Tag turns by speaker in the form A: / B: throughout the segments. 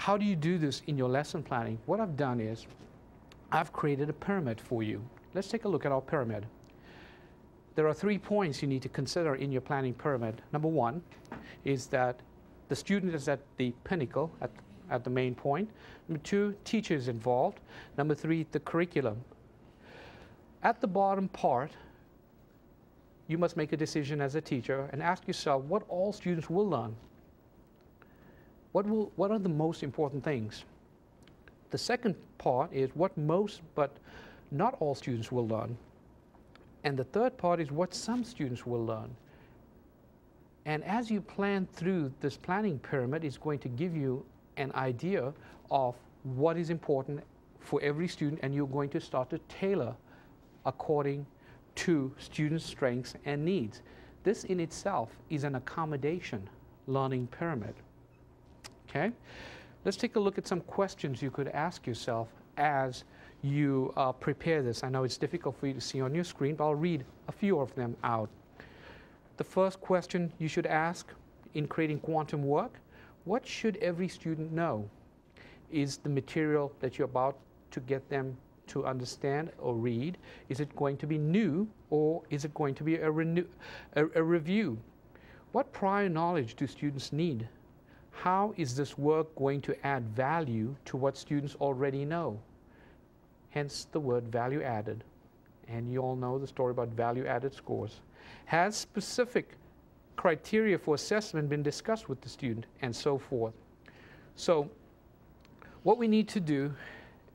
A: How do you do this in your lesson planning? What I've done is I've created a pyramid for you. Let's take a look at our pyramid. There are 3 points you need to consider in your planning pyramid. Number 1 is that the student is at the pinnacle, at the main point. Number 2, teachers involved. Number 3, the curriculum. At the bottom part, you must make a decision as a teacher and ask yourself what all students will learn. What are the most important things? The second part is what most, but not all students will learn. And the third part is what some students will learn. And as you plan through this planning pyramid, it's going to give you an idea of what is important for every student, and you're going to start to tailor according to students' strengths and needs. This in itself is an accommodation learning pyramid. Okay? Let's take a look at some questions you could ask yourself as you prepare this. I know it's difficult for you to see on your screen, but I'll read a few of them out. The first question you should ask in creating quantum work: what should every student know? Is the material that you're about to get them to understand or read, is it going to be new, or is it going to be a review? What prior knowledge do students need? How is this work going to add value to what students already know? Hence the word value added. And you all know the story about value added scores. Has specific criteria for assessment been discussed with the student, and so forth? So what we need to do,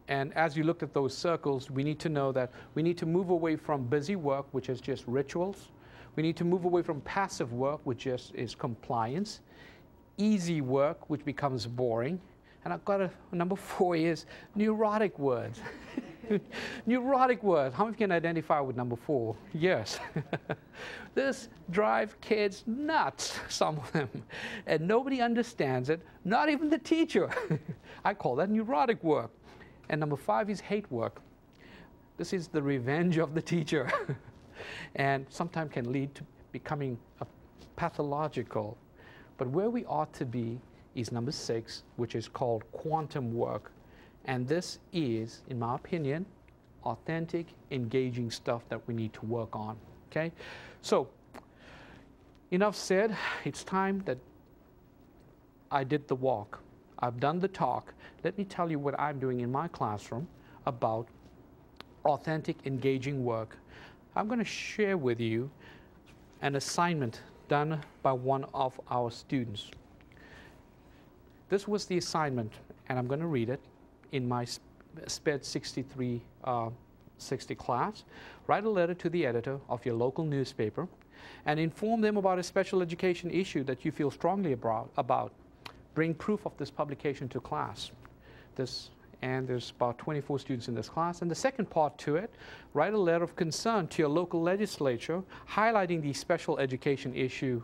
A: and as you look at those circles, we need to know that we need to move away from busy work, which is just rituals. We need to move away from passive work, which just is compliance. Easy work, which becomes boring. And I've got number 4 is neurotic words. Neurotic words. How many can identify with number 4? Yes. This drives kids nuts, some of them. And nobody understands it, not even the teacher. I call that neurotic work. And number 5 is hate work. This is the revenge of the teacher. And sometimes can lead to becoming pathological. But where we ought to be is number 6, which is called quantum work. And this is, in my opinion, authentic, engaging stuff that we need to work on. Okay? So, enough said. It's time that I did the walk. I've done the talk. Let me tell you what I'm doing in my classroom about authentic, engaging work. I'm going to share with you an assignment done by one of our students. This was the assignment, and I'm going to read it in my SPED 6360 class. Write a letter to the editor of your local newspaper and inform them about a special education issue that you feel strongly about. Bring proof of this publication to class. And there's about 24 students in this class. And the second part to it, write a letter of concern to your local legislature highlighting the special education issue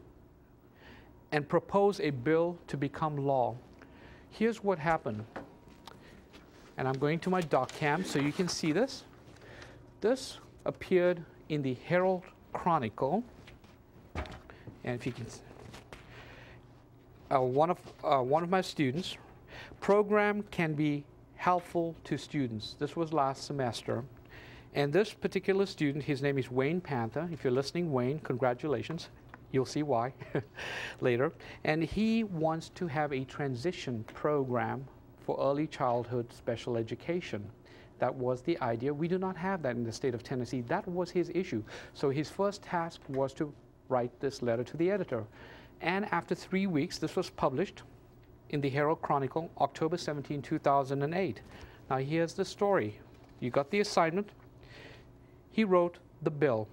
A: and propose a bill to become law. Here's what happened. And I'm going to my doc cam so you can see this. This appeared in the Herald Chronicle. And if you can, one of my students, program can be helpful to students. This was last semester. And this particular student, his name is Wayne Panther. If you're listening, Wayne, congratulations. You'll see why later. And he wants to have a transition program for early childhood special education. That was the idea. We do not have that in the state of Tennessee. That was his issue. So his first task was to write this letter to the editor. And after 3 weeks, this was published in the Herald Chronicle, October 17, 2008. Now here's the story. You got the assignment. He wrote the bill.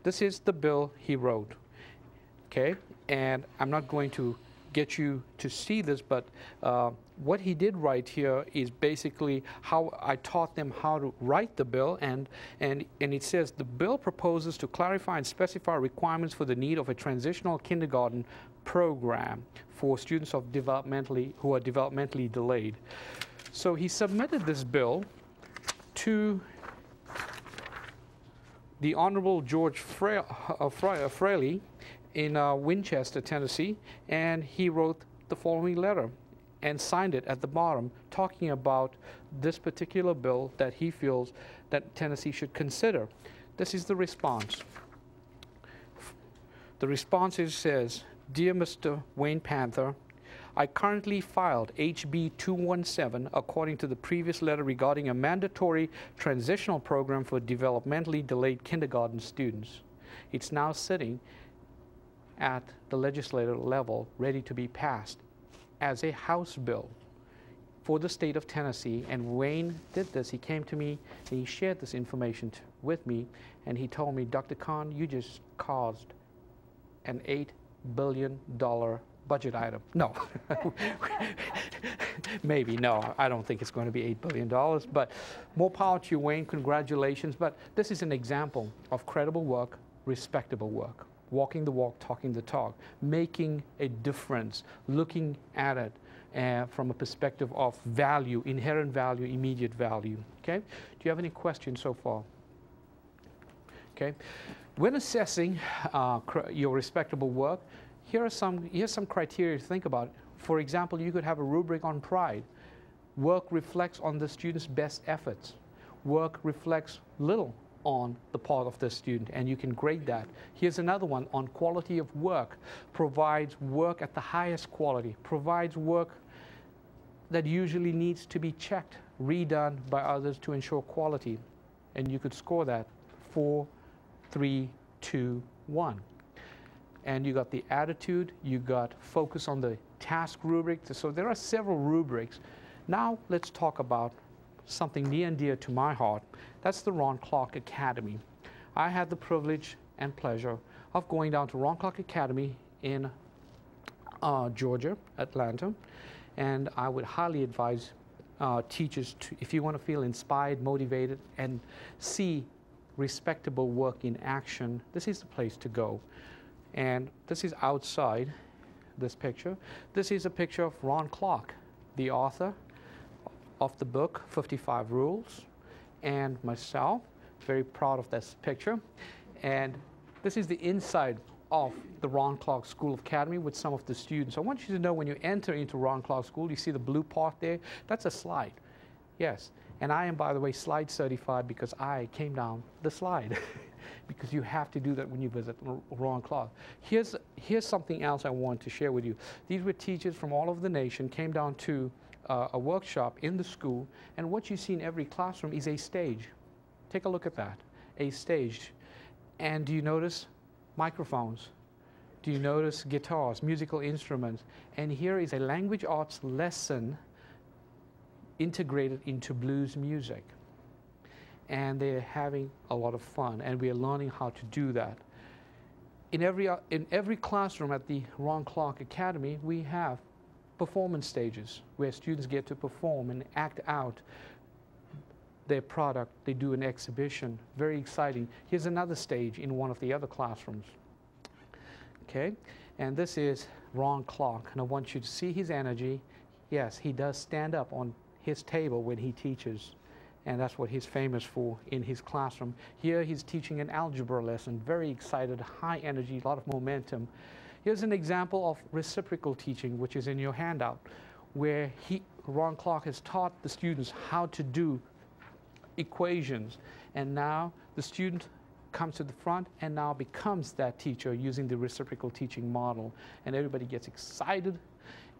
A: This is the bill he wrote. Okay? And I'm not going to get you to see this, but what he did write here is basically how I taught them how to write the bill, and it says the bill proposes to clarify and specify requirements for the need of a transitional kindergarten program for students of who are developmentally delayed. So he submitted this bill to the Honorable George Fraley, in Winchester, Tennessee, and he wrote the following letter and signed it at the bottom, talking about this particular bill that he feels that Tennessee should consider. This is the response. The response says, "Dear Mr. Wayne Panther, I currently filed HB 217 according to the previous letter regarding a mandatory transitional program for developmentally delayed kindergarten students. It's now sitting at the legislative level ready to be passed as a House bill for the state of Tennessee." And Wayne did this. He came to me and he shared this information with me, and he told me, "Dr. Khan, you just caused an $8 billion budget item." No. Maybe, no. I don't think it's going to be $8 billion, but more power to you, Wayne. Congratulations. But this is an example of credible work, respectable work. Walking the walk, talking the talk, making a difference, looking at it from a perspective of value, inherent value, immediate value. Okay? Do you have any questions so far? Okay? When assessing your respectable work, here's some criteria to think about. For example, you could have a rubric on pride. Work reflects on the student's best efforts. Work reflects little on the part of the student, and you can grade that. Here's another one on quality of work. Provides work at the highest quality. Provides work that usually needs to be checked, redone by others to ensure quality. And you could score that 4, 3, 2, 1. And you got the attitude, you got focus on the task rubric. So there are several rubrics. Now let's talk about something near and dear to my heart. That's the Ron Clark Academy. I had the privilege and pleasure of going down to Ron Clark Academy in Georgia, Atlanta, and I would highly advise teachers to, if you want to feel inspired, motivated, and see respectable work in action, this is the place to go. And this is outside this picture. This is a picture of Ron Clark, the author of the book 55 Rules, and myself. Very proud of this picture. And this is the inside of the Ron Clark School of Academy with some of the students. I want you to know, when you enter into Ron Clark School, you see the blue part there? That's a slide. Yes. And I am, by the way, slide certified because I came down the slide. Because you have to do that when you visit Ron Clark. Here's something else I want to share with you. These were teachers from all over the nation, came down to a workshop in the school, and what you see in every classroom is a stage. Take a look at that, a stage. And do you notice microphones? Do you notice guitars, musical instruments? And here is a language arts lesson integrated into blues music. And they're having a lot of fun, and we are learning how to do that. In every classroom at the Ron Clark Academy, we have performance stages where students get to perform and act out their product. They do an exhibition. Very exciting. Here's another stage in one of the other classrooms. Okay, and this is Ron Clark, and I want you to see his energy. Yes, he does stand up on his table when he teaches, and that's what he's famous for in his classroom. Here he's teaching an algebra lesson, very excited, high energy, a lot of momentum. Here's an example of reciprocal teaching, which is in your handout, where Ron Clark has taught the students how to do equations, and now the student comes to the front and now becomes that teacher using the reciprocal teaching model, and everybody gets excited,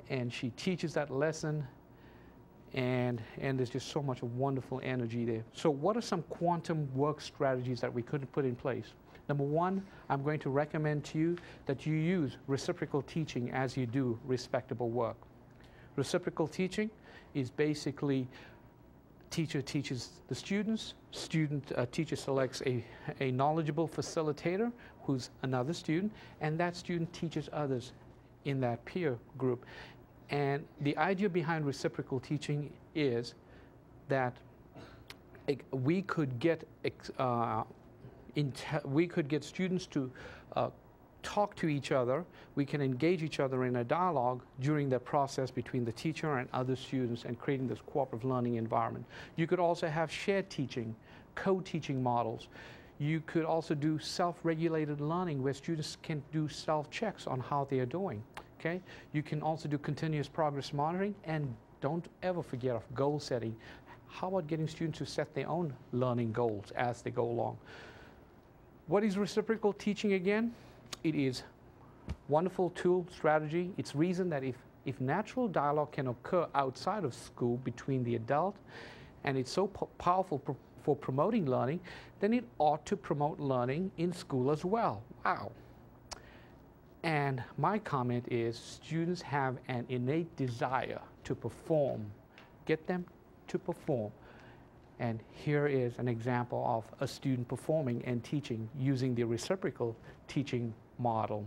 A: and she teaches that lesson. And there's just so much wonderful energy there. So what are some quantum work strategies that we could put in place? Number one, I'm going to recommend to you that you use reciprocal teaching as you do respectable work. Reciprocal teaching is basically teacher teaches the students, teacher selects a knowledgeable facilitator who's another student, and that student teaches others in that peer group. And the idea behind reciprocal teaching is that we could get students to talk to each other. We can engage each other in a dialogue during the process between the teacher and other students, and creating this cooperative learning environment. You could also have shared teaching, co-teaching models. You could also do self-regulated learning where students can do self-checks on how they are doing. Okay? You can also do continuous progress monitoring, and don't ever forget of goal setting. How about getting students to set their own learning goals as they go along? What is reciprocal teaching again? It is wonderful tool, strategy. It's reason that if natural dialogue can occur outside of school between the adult, and it's so powerful for promoting learning, then it ought to promote learning in school as well. Wow. And my comment is students have an innate desire to perform. Get them to perform. And here is an example of a student performing and teaching using the reciprocal teaching model.